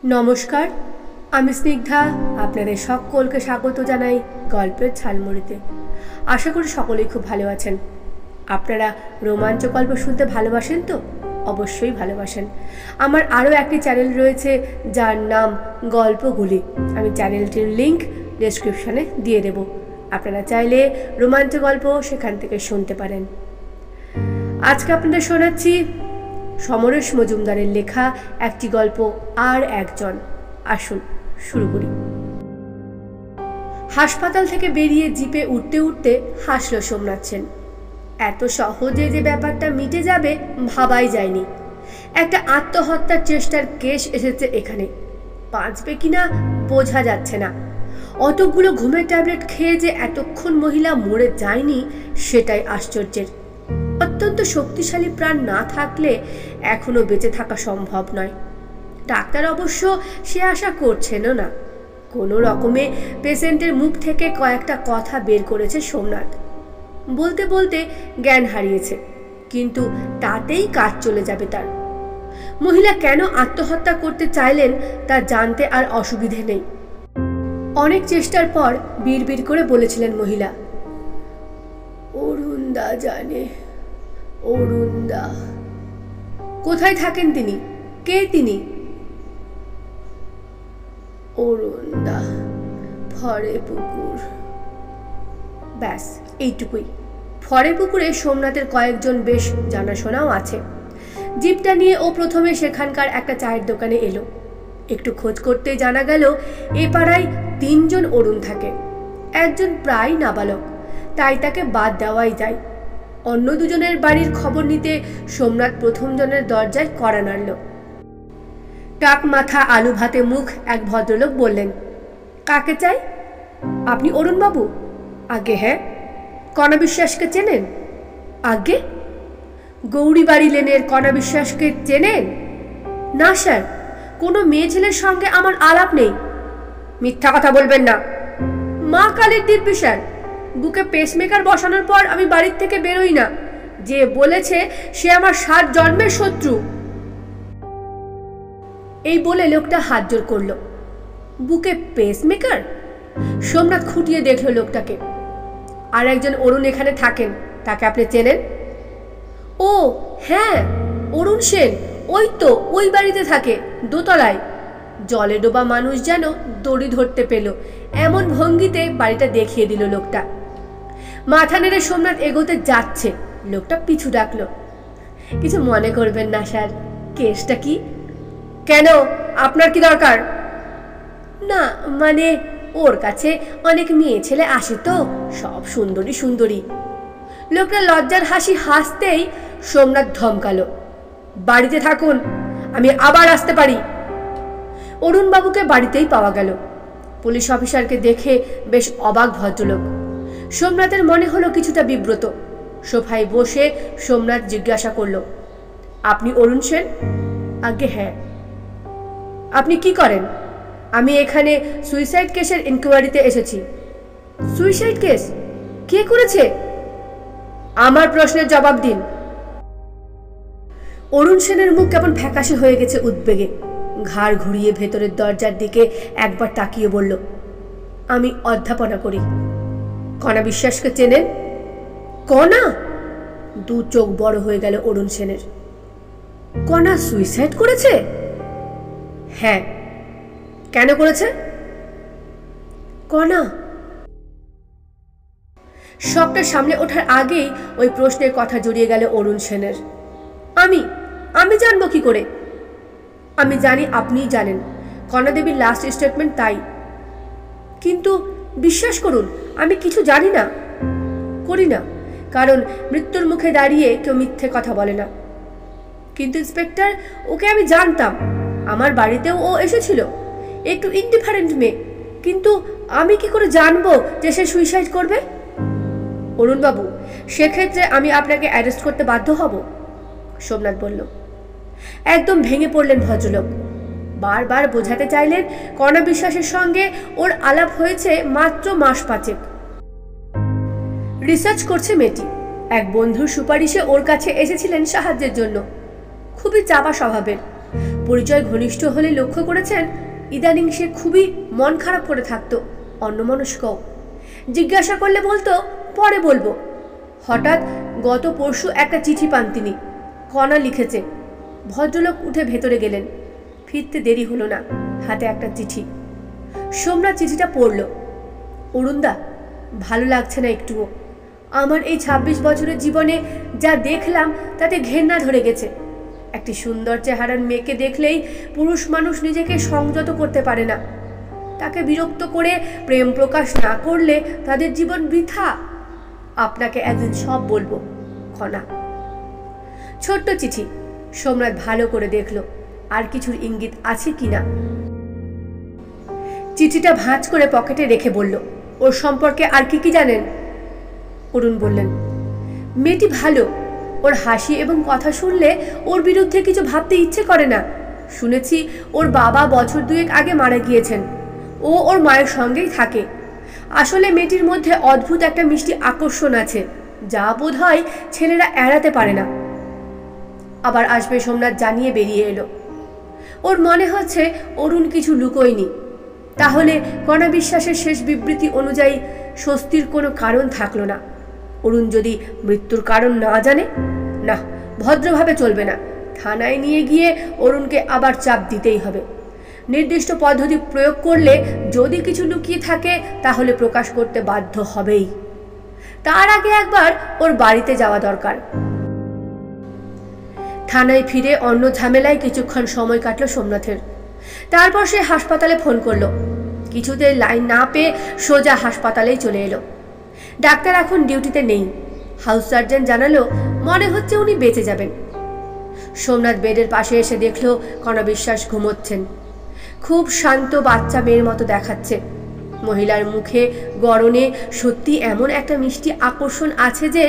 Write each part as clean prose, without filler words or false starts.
নমস্কার, আমি স্নিগ্ধা। আপনাদের সকলকে স্বাগত জানাই গল্পের ঝালমুড়িতে। আশা করি সকলেই খুব ভালো আছেন। আপনারা রোমাঞ্চ গল্প শুনতে ভালোবাসেন তো? অবশ্যই ভালোবাসেন। আমার আরও একটি চ্যানেল রয়েছে যার নাম গল্পগুলি। আমি চ্যানেলটির লিংক ডেসক্রিপশনে দিয়ে দেব। আপনারা চাইলে রোমাঞ্চ গল্প সেখান থেকে শুনতে পারেন। আজকে আপনাদের শোনাচ্ছি সমরেশ মজুমদারের লেখা একটি গল্প, আর একজন। আসুন শুরু করি। হাসপাতাল থেকে বেরিয়ে জিপে উঠতে উঠতে হাসল সোমনাথ সেন। এত সহজে যে ব্যাপারটা মিটে যাবে ভাবাই যায়নি। একটা আত্মহত্যার চেষ্টার কেস এসেছে এখানে, বাঁচবে কিনা বোঝা যাচ্ছে না। অতগুলো ঘুমের ট্যাবলেট খেয়ে যে এতক্ষণ মহিলা মরে যায়নি সেটাই আশ্চর্যের। অত্যন্ত শক্তিশালী প্রাণ না থাকলে এখনো বেঁচে থাকা সম্ভব নয়। ডাক্তার অবশ্য সে আশা করছেনও না। কোনো রকমে পেশেন্টের মুখ থেকে কয়েকটা কথা বের করেছে সোমনাথ। বলতে বলতে জ্ঞান হারিয়েছে, কিন্তু তাতেই কাজ চলে যাবে তার। মহিলা কেন আত্মহত্যা করতে চাইলেন তা জানতে আর অসুবিধে নেই। অনেক চেষ্টার পর বিড়বিড় করে বলেছিলেন মহিলা, অরুণদা জানে, অরুণদা। কোথায় থাকেন তিনি? কে তিনি? অরুণদা, ফরে পুকুর। ব্যাস এইটুকুই। ফরে পুকুরে সোমনাথের কয়েকজন বেশ জানাশোনাও আছে। জিপটা নিয়ে ও প্রথমে সেখানকার একটা চায়ের দোকানে এলো। একটু খোঁজ করতে জানা গেল এ পাড়ায় 3 জন অরুণ থাকে। একজন প্রায় নাবালক, তাই তাকে বাদ দেওয়াই যায়। অন্য 2 জনের বাড়ির খবর নিতে সোমনাথ প্রথম জনের দরজায় কড়া নাড়ল। টাক মাথা আলু ভাতে মুখ এক ভদ্রলোক বললেন, কাকে চাই? আপনি অরুণবাবু? আগে হ্যাঁ। কণা বিশ্বাসকে চেনেন? আগে। গৌরীবাড়ি লেনের কণা বিশ্বাসকে চেনেন? না স্যার, কোনো মেয়ে ছেলের সঙ্গে আমার আলাপ নেই। মিথ্যা কথা বলবেন না। মা কালীর দিব্যি স্যার, বুকে পেসমেকার বসানোর পর আমি বাড়ির থেকে বেরোই না। যে বলেছে সে আমার 7 জন্মের শত্রু। এই বলে লোকটা হাত জোর করল। বুকে পেসমেকার? সোমনাথ খুঁটিয়ে দেখল লোকটাকে। আর একজন অরুণ এখানে থাকেন, তাকে আপনি চেনেন? ও হ্যাঁ, অরুণ সেন। ওই তো ওই বাড়িতে থাকে, দোতলায়। জলে ডোবা মানুষ যেন দড়ি ধরতে পেল এমন ভঙ্গিতে বাড়িটা দেখিয়ে দিল লোকটা। মাথা নেড়ে সোমনাথ এগোতে যাচ্ছে, লোকটা পিছু ডাকলো। কিছু মনে করবেন না স্যার, কেসটা কি? কেন, আপনার কি দরকার? না মানে ওর কাছে অনেক মেয়ে ছেলে আসে তো, সব সুন্দরী সুন্দরী। লোকটা লজ্জার হাসি হাসতেই সোমনাথ ধমকালো, বাড়িতে থাকুন, আমি আবার আসতে পারি। অরুণবাবুকে বাড়িতেই পাওয়া গেল। পুলিশ অফিসারকে দেখে বেশ অবাক ভদ্রলোক। সোমনাথের মনে হলো কিছুটা বিব্রত। সোফায় বসে সোমনাথ জিজ্ঞাসা করল, আপনি অরুণ সেন? আগে হ্যাঁ। আপনি কি করেন? আমি এখানে সুইসাইড কেসের ইনকোয়ারিতে এসেছি। Suicide case? কে করেছে? আমার প্রশ্নের জবাব দিন। অরুণ সেনের মুখ কেমন ফ্যাকাশে হয়ে গেছে উদ্বেগে। ঘাড় ঘুরিয়ে ভেতরের দরজার দিকে একবার তাকিয়ে বলল, আমি অধ্যাপনা করি। কণা বিশ্বাসকে চেনেন? কণা? 2 চোখ বড় হয়ে গেল অরুণ সেনের। কণা সুইসাইড করেছে? হ্যাঁ। কেন করেছে? কণা? সবটা সামনে ওঠার আগেই ওই প্রশ্নের কথা জড়িয়ে গেল অরুণ সেনের। আমি জানবো কি করে? আমি জানি আপনিই জানেন, কণা দেবীর লাস্ট স্টেটমেন্ট তাই। কিন্তু বিশ্বাস করুন, আমি কিছু জানি না। করি না, কারণ মৃত্যুর মুখে দাঁড়িয়ে কেউ মিথ্যে কথা বলে না। কিন্তু ইন্সপেক্টর, ওকে আমি জানতাম, আমার বাড়িতেও ও এসেছিল। একটু ইনডিফারেন্ট মেয়ে, কিন্তু আমি কি করে জানবো যে সে সুইসাইড করবে? অরুণবাবু, সেক্ষেত্রে আমি আপনাকে অ্যারেস্ট করতে বাধ্য হব, সোমনাথ বলল। একদম ভেঙে পড়লেন ভদ্রলোক। বারবার বোঝাতে চাইলেন কণা বিশ্বাসের সঙ্গে ওর আলাপ হয়েছে মাত্র মাস 5। রিসার্চ করছে মেয়েটি। এক বন্ধুর সুপারিশে ওর কাছে এসেছিলেন সাহায্যের জন্য। খুবই চাপা স্বভাবের। পরিচয় ঘনিষ্ঠ হলে লক্ষ্য করেছেন ইদানিং সে খুবই মন খারাপ করে থাকতো, অন্যমনস্কও। জিজ্ঞাসা করলে বলতো পরে বলবো। হঠাৎ গত পরশু একটা চিঠি পান তিনি, কণা লিখেছে। ভদ্রলোক উঠে ভেতরে গেলেন। ফিরতে দেরি হলো না, হাতে একটা চিঠি। সোমনাথ চিঠিটা পড়ল। অরুণদা, ভালো লাগছে না একটুও। আমার এই 26 বছরের জীবনে যা দেখলাম তাতে ঘেন্না ধরে গেছে। একটি সুন্দর চেহারার মেয়েকে দেখলেই পুরুষ মানুষ নিজেকে সংযত করতে পারে না। তাকে বিরক্ত করে প্রেম প্রকাশ না করলে তাদের জীবন বৃথা। আপনাকে একদিন সব বলবো, কণা। ছোট্ট চিঠি। সোমনাথ ভালো করে দেখল আর কিছুর ইঙ্গিত আছে কিনা। চিঠিটা ভাঁজ করে পকেটে রেখে বলল, ওর সম্পর্কে আর কি কি জানেন? অরুণ বললেন, মেয়েটি ভালো। ওর হাসি এবং কথা শুনলে ওর বিরুদ্ধে কিছু ভাবতে ইচ্ছে করে না। শুনেছি ওর বাবা বছর 2 আগে মারা গিয়েছেন। ও ওর মায়ের সঙ্গেই থাকে। আসলে মেয়েটির মধ্যে অদ্ভুত একটা মিষ্টি আকর্ষণ আছে, যা বোধ হয় ছেলেরা এড়াতে পারে না। আবার আসবে সোমনাথ জানিয়ে বেরিয়ে এলো। ওর মনে হচ্ছে অরুণ কিছু লুকোয়নি। তাহলে কণা বিশ্বাসের শেষ বিবৃতি অনুযায়ী স্বস্তির কোনো কারণ থাকলো না। অরুণ যদি মৃত্যুর কারণ না জানে, না, ভদ্রভাবে চলবে না। থানায় নিয়ে গিয়ে অরুণকে আবার চাপ দিতেই হবে। নির্দিষ্ট পদ্ধতি প্রয়োগ করলে যদি কিছু লুকিয়ে থাকে তাহলে প্রকাশ করতে বাধ্য হবেই। তার আগে একবার ওর বাড়িতে যাওয়া দরকার। থানায় ফিরে অন্য ঝামেলায় কিছুক্ষণ সময় কাটল সোমনাথের। তারপর সে হাসপাতালে ফোন করলো। কিছুতে লাইন না পেয়ে সোজা হাসপাতালেই চলে এলো। ডাক্তার এখন ডিউটিতে নেই। হাউস সার্জন জানালো মনে হচ্ছে উনি বেঁচে যাবেন। সোমনাথ বেডের পাশে এসে দেখলো কণা বিশ্বাস ঘুমোচ্ছেন। খুব শান্ত বাচ্চা মেয়ের মতো দেখাচ্ছে। মহিলার মুখে গড়নে সত্যি এমন একটা মিষ্টি আকর্ষণ আছে যে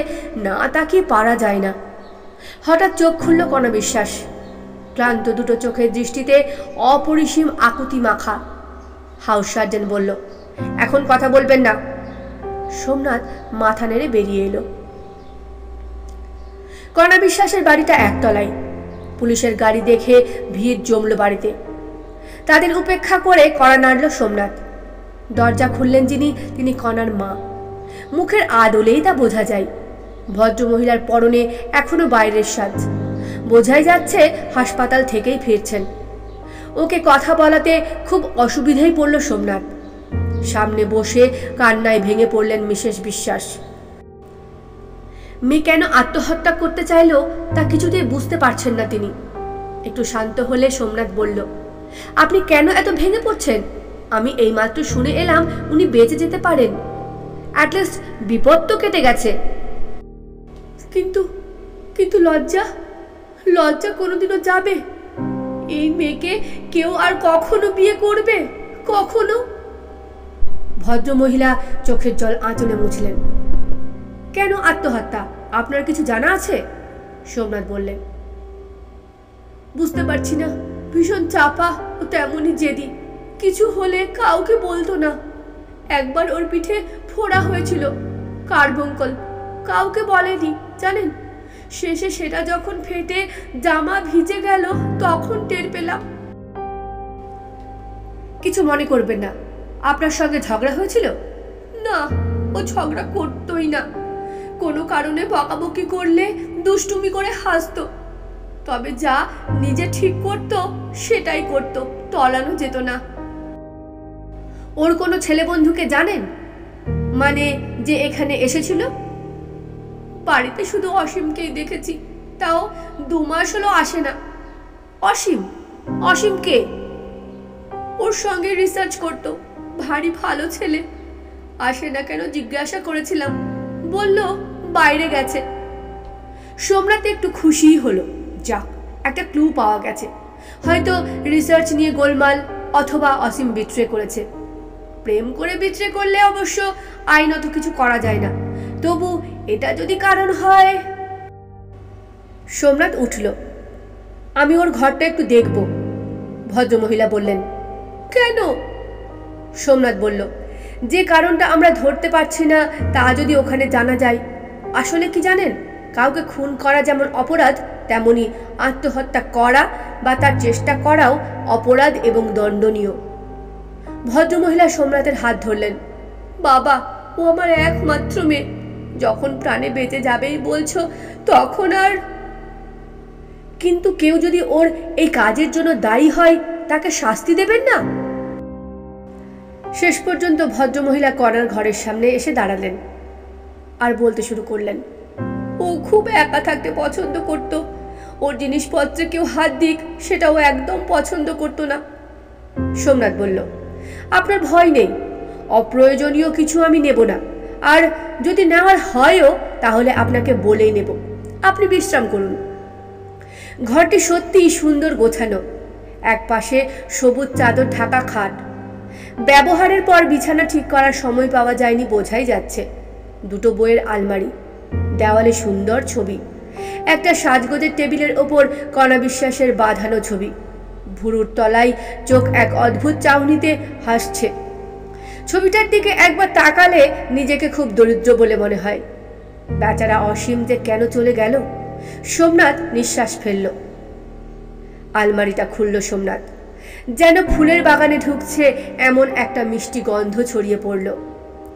না তাকিয়ে পারা যায় না। হঠাৎ চোখ খুলল কণা বিশ্বাস। ক্লান্ত দুটো চোখের দৃষ্টিতে অপরিসীম আকুতি মাখা। হাউস সার্জন বলল, এখন কথা বলবেন না। সোমনাথ মাথা নেড়ে বেরিয়ে এলো। কণা বিশ্বাসের বাড়িটা একতলায়। পুলিশের গাড়ি দেখে ভিড় জমল বাড়িতে। তাদের উপেক্ষা করে কড়া নাড়ল সোমনাথ। দরজা খুললেন যিনি, তিনি কণার মা। মুখের আদলেই তা বোঝা যায়। ভদ্রমহিলার পরনে এখনো বাইরের সাজ। বোঝাই যাচ্ছে হাসপাতাল থেকেই ফিরছেন। ওকে কথা বলাতে খুব অসুবিধাই পড়ল সোমনাথ। সামনে বসে কান্নায় ভেঙে পড়লেন মিসেস বিশ্বাস। মেয়ে কেন আত্মহত্যা করতে চাইল তা কিছুতেই বুঝতে পারছেন না তিনি। একটু শান্ত হলে সোমনাথ বলল, আপনি কেন এত ভেঙে পড়ছেন? আমি এইমাত্র শুনে এলাম উনি বেঁচে যেতে পারেন। অ্যাটলিস্ট বিপদ তো কেটে গেছে। কিন্তু কিন্তু লজ্জা লজ্জা কোনোদিনও যাবে? এই মেয়েকে কেউ আর কখনো বিয়ে করবে? কখনো? ভদ্রমহিলা চোখের জল আঁচলে মুছলেন। কেন আত্মহত্যা আপনার কিছু জানা আছে? সোমনাথ বললেন, বুঝতে পারছি না। ভীষণ চাপা ও তেমনই জেদি। কিছু হলে কাউকে বলতো না। একবার ওর পিঠে ফোড়া হয়েছিল, কার্বঙ্কল। কাউকে বলেনি, জানেন। শেষে সেটা যখন ফেটে জামা ভিজে গেল তখন টের পেলাম। কিছু মনে করবেন না। আপনার সঙ্গে ঝগড়া হয়েছিল? না, ও ঝগড়া করতোই না। কোনো কারণে বকাবকি করলে দুষ্টুমি করে হাসতো। তবে যা নিজে ঠিক করত সেটাই করত, টলানো যেত না। ওর কোনো ছেলে বন্ধুকে জানেন? মানে যে এখানে এসেছিল? বাড়িতে শুধু অসীমকেই দেখেছি, তাও 2 মাস হলো আসে না। অসীম? অসীম কে? ওর সঙ্গে রিসার্চ করত, ভারী ভালো ছেলে। আসে না কেন জিজ্ঞাসা করেছিলাম, বলল বাইরে গেছে। সোমনাথ একটু খুশিই হলো। যাক, একটা ক্লু পাওয়া গেছে। হয়তো রিসার্চ নিয়ে গোলমাল, অথবা অসীম বিট্রে করেছে। প্রেম করে বিট্রে করলে অবশ্য আইনত কিছু করা যায় না। তবু এটা যদি কারণ হয়। সোমনাথ উঠল। আমি ওর ঘরটা একটু দেখব, ভদ্রমহিলা বললেন। কেন? সোমনাথ বলল, যে কারণটা আমরা ধরতে পারছি না তা যদি ওখানে জানা যায়। আসলে কি জানেন, কাউকে খুন করা যেমন অপরাধ, তেমনি আত্মহত্যা করা বা তার চেষ্টা করাও অপরাধ এবং দণ্ডনীয়। ভদ্রমহিলা সোমনাথের হাত ধরলেন। বাবা, ও আমার একমাত্র মেয়ে, যখন প্রাণে বেঁচে যাবেই বলছো তখন আর। কিন্তু কেউ যদি ওর এই কাজের জন্য দায়ী হয় তাকে শাস্তি দেবেন না? শেষ পর্যন্ত ভদ্রমহিলা কণার ঘরের সামনে এসে দাঁড়ালেন আর বলতে শুরু করলেন। ও খুব একা থাকতে পছন্দ করত। ওর জিনিসপত্রে কেউ হাত দিক সেটাও একদম পছন্দ করতো না। সোমনাথ বলল, আপনার ভয় নেই, অপ্রয়োজনীয় কিছু আমি নেব না, আর যদি নেওয়ার হয়ও তাহলে আপনাকে বলেই নেব। আপনি বিশ্রাম করুন। ঘরটি সত্যিই সুন্দর গোছানো। এক পাশে সবুজ চাদর ঢাকা খাট। ব্যবহারের পর বিছানা ঠিক করার সময় পাওয়া যায়নি বোঝাই যাচ্ছে। দুটো বইয়ের আলমারি, দেওয়ালে সুন্দর ছবি, একটা সাজগোজের টেবিলের ওপর কণা বিশ্বাসের বাঁধানো ছবি। ভুরুর তলায় চোখ এক অদ্ভুত চাউনিতে হাসছে। ছবিটার দিকে একবার তাকালে নিজেকে খুব দরিদ্র বলে মনে হয়। বেচারা অসীম যে কেন চলে গেল। সোমনাথ নিঃশ্বাস ফেলল। আলমারিটা খুলল সোমনাথ। যেন ফুলের বাগানে ঢুকছে এমন একটা মিষ্টি গন্ধ ছড়িয়ে পড়ল।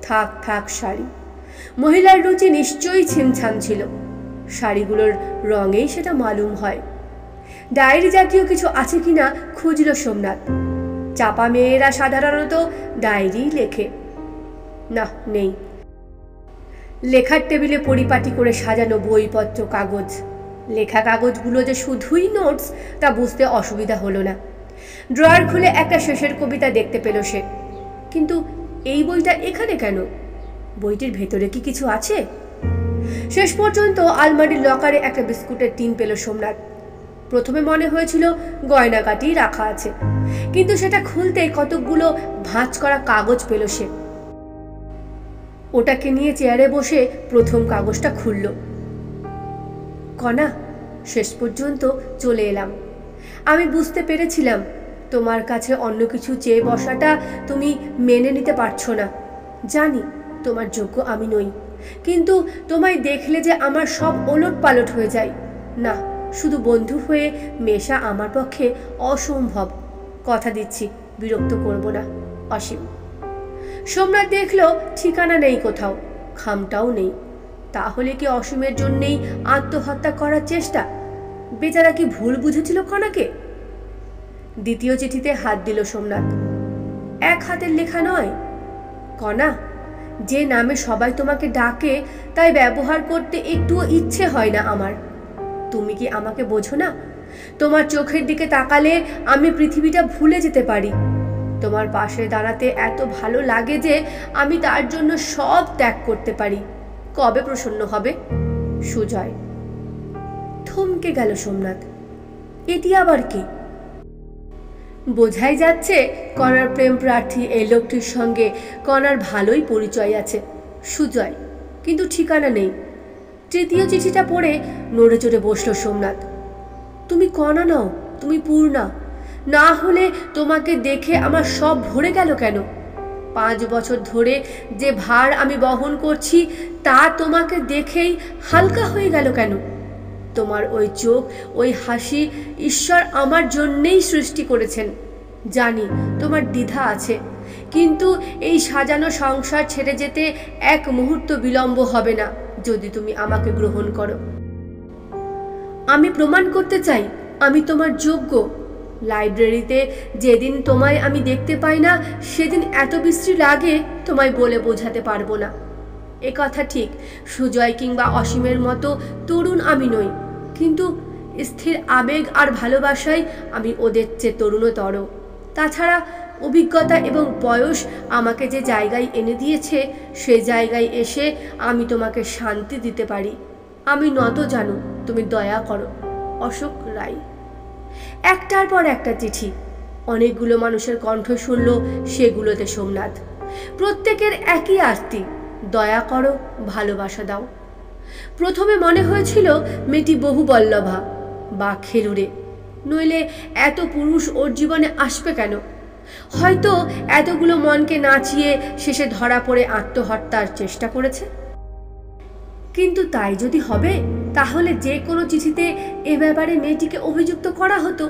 থাক থাক শাড়ি। মহিলার রুচি নিশ্চয়ই ছিমছাম ছিল। শাড়িগুলোর রঙেই সেটা মালুম হয়। ডায়েরি জাতীয় কিছু আছে কিনা খুঁজল সোমনাথ। চাপা মেয়েরা সাধারণত ডায়েরি লেখে। না, নেই। লেখার টেবিলে পরিপাটি করে সাজানো বইপত্র, কাগজ। লেখা কাগজগুলো যে শুধুই নোটস তা বুঝতে অসুবিধা হলো না। ড্রয়ার খুলে একটা শেষের কবিতা দেখতে পেল সে। কিন্তু এই বইটা এখানে কেন? বইটির ভেতরে কি কিছু আছে? শেষ পর্যন্ত আলমারির লকারে একটা বিস্কুটের টিন পেল সোমনাথ। প্রথমে মনে হয়েছিল গয়নাগাটি রাখা আছে, কিন্তু সেটা খুলতেই কতকগুলো ভাঁজ করা কাগজ পেল সে। ওটাকে নিয়ে চেয়ারে বসে প্রথম কাগজটা খুলল। কণা, শেষ পর্যন্ত চলে এলাম। আমি বুঝতে পেরেছিলাম তোমার কাছে অন্য কিছু চেয়ে বসাটা তুমি মেনে নিতে পারছো না। জানি তোমার যোগ্য আমি নই, কিন্তু তোমায় দেখলে যে আমার সব ওলট পালট হয়ে যায়। না, শুধু বন্ধু হয়ে মেশা আমার পক্ষে অসম্ভব। কথা দিচ্ছি বিরক্ত করব না। অসীম। সোমনাথ দেখল ঠিকানা নেই কোথাও, খামটাও নেই। তাহলে কি অসীমের জন্যেই আত্মহত্যা করার চেষ্টা? বেচারা কি ভুল বুঝেছিল কণাকে? দ্বিতীয় চিঠিতে হাত দিল সোমনাথ। এক হাতের লেখা নয়। কণা, যে নামে সবাই তোমাকে ডাকে তাই ব্যবহার করতে একটুও ইচ্ছে হয় না আমার। তুমি কি আমাকে বোঝো না? তোমার চোখের দিকে তাকালে আমি পৃথিবীটা ভুলে যেতে পারি। তোমার পাশে দাঁড়াতে এত ভালো লাগে যে আমি তার জন্য সব ত্যাগ করতে পারি। কবে প্রসন্ন হবে? সুজয়। থমকে গেল সোমনাথ। এটি আবার কি? বোঝাই যাচ্ছে কণার প্রেম প্রার্থী এই লোকটির সঙ্গে কণার ভালোই পরিচয় আছে। সুজয়, কিন্তু ঠিকানা নেই। তৃতীয় চিঠিটা পড়ে নড়ে চড়ে বসল সোমনাথ। তুমি কণা নও, তুমি পূর্ণা। না হলে তোমাকে দেখে আমার সব ভরে গেল কেন? 5 বছর ধরে যে ভার আমি বহন করছি তা তোমাকে দেখেই হালকা হয়ে গেল কেন? তোমার ওই চোখ, ওই হাসি ঈশ্বর আমার জন্যেই সৃষ্টি করেছেন। জানি তোমার দ্বিধা আছে, কিন্তু এই সাজানো সংসার ছেড়ে যেতে এক মুহূর্ত বিলম্ব হবে না যদি তুমি আমাকে গ্রহণ করো। আমি প্রমাণ করতে চাই আমি তোমার যোগ্য। লাইব্রেরিতে যেদিন তোমায় আমি দেখতে পাই না সেদিন এত বিশ্রী লাগে তোমায় বলে বোঝাতে পারবো না। এ কথা ঠিক, সুজয় কিংবা অসীমের মতো তরুণ আমি নই, কিন্তু স্থির আবেগ আর ভালোবাসায় আমি ওদের চেয়ে তরুণতর। তাছাড়া অভিজ্ঞতা এবং বয়স আমাকে যে জায়গায় এনে দিয়েছে সে জায়গায় এসে আমি তোমাকে শান্তি দিতে পারি। আমি নত জানো, তুমি দয়া করো। অশোক রায়। একটার পর একটা চিঠি, অনেকগুলো মানুষের কণ্ঠ শুনল সেগুলোতে সোমনাথ। প্রত্যেকের একই আরতি, দয়া করো, ভালোবাসা দাও। প্রথমে মনে হয়েছিল মেয়েটি বহুবল্লভা বা খেলুড়ে, নইলে এত পুরুষ ওর জীবনে আসবে কেন? হয়তো এতগুলো মনকে নাচিয়ে শেষে ধরা পড়ে আত্মহত্যার চেষ্টা করেছে। কিন্তু তাই যদি হবে তাহলে যে কোনো চিঠিতে এ ব্যাপারে মেয়েটিকে অভিযুক্ত করা হতো।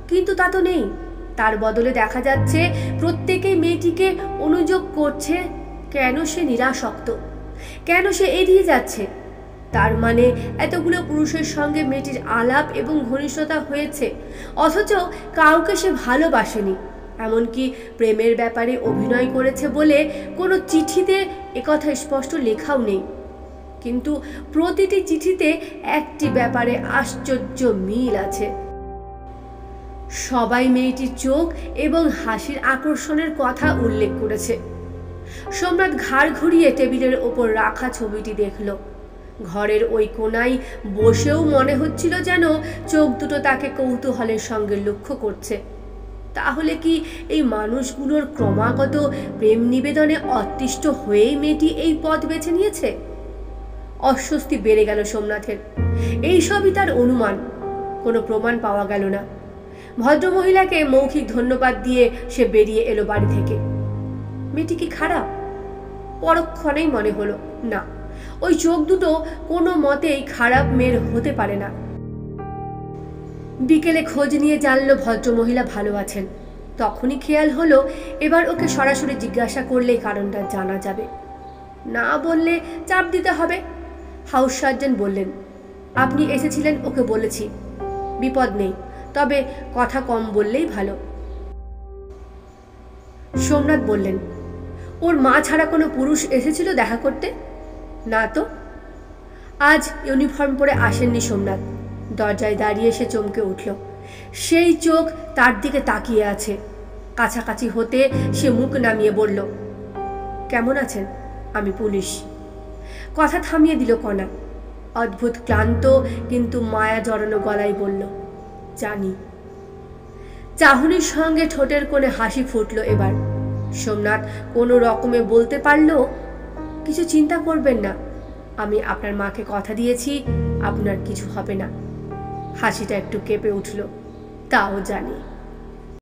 কিন্তু তা তো নেই। তার বদলে দেখা যাচ্ছে প্রত্যেকেই মেয়েটিকে অনুযোগ করছে। কেন সে নিরাসক্ত, কেন সে এড়িয়ে যাচ্ছে? তার মানে এতগুলো পুরুষের সঙ্গে মেয়েটির আলাপ এবং ঘনিষ্ঠতা হয়েছে, অথচ কাউকে সে ভালোবাসেনি। এমনকি প্রেমের ব্যাপারে অভিনয় করেছে বলে কোনো চিঠিতে একথা স্পষ্ট লেখাও নেই। কিন্তু প্রতিটি চিঠিতে একটি ব্যাপারে আশ্চর্য মিল আছে। সবাই মেয়েটির চোখ এবং হাসির আকর্ষণের কথা উল্লেখ করেছে। সোমনাথ ঘাড় ঘুরিয়ে টেবিলের ওপর রাখা ছবিটি দেখল। ঘরের ওই কোনায় বসেও মনে হচ্ছিল যেন চোখ দুটো তাকে কৌতূহলের সঙ্গে লক্ষ্য করছে। তাহলে কি এই মানুষগুলোর ক্রমাগত প্রেম নিবেদনে অতিষ্ঠ হয়েই মেয়েটি এই পথ বেছে নিয়েছে? অস্বস্তি বেড়ে গেল সোমনাথের। এইসবই তার অনুমান, কোনো প্রমাণ পাওয়া গেল না। ভদ্রমহিলাকে মৌখিক ধন্যবাদ দিয়ে সে বেরিয়ে এলো বাড়ি থেকে। মেয়েটি কি খারাপ? পরক্ষণেই মনে হলো না, ওই চোখ দুটো কোনো মতেই খারাপ মেয়ের হতে পারে না। বিকেলে খোঁজ নিয়ে জানলো ভদ্রমহিলা ভালো আছেন। তখনই খেয়াল হলো এবার ওকে সরাসরি জিজ্ঞাসা করলেই কারণটা জানা যাবে, না বললে চাপ দিতে হবে। হাউস সার্জন বললেন, আপনি এসেছিলেন, ওকে বলেছি বিপদ নেই, তবে কথা কম বললেই ভালো। সোমনাথ বললেন, ওর মা ছাড়া কোনো পুরুষ এসেছিল দেখা করতে? না তো। আজ ইউনিফর্ম পরে আসেননি সোমনাথ। দরজায় দাঁড়িয়ে সে চমকে উঠল। সেই চোখ তার দিকে তাকিয়ে আছে। কাছাকাছি হতে সে মুখ নামিয়ে বলল, কেমন আছেন? আমি পুলিশ। কথা থামিয়ে দিল কণা। অদ্ভুত ক্লান্ত কিন্তু মায়া জড়ানো গলায় বলল, জানি। চাহনির সঙ্গে ঠোঁটের কোণে হাসি ফুটল এবার। সোমনাথ কোনো রকমে বলতে পারল, কিছু চিন্তা করবেন না, আমি আপনার মাকে কথা দিয়েছি, আপনার কিছু হবে না। হাসিটা একটু কেঁপে উঠল, তাও জানি।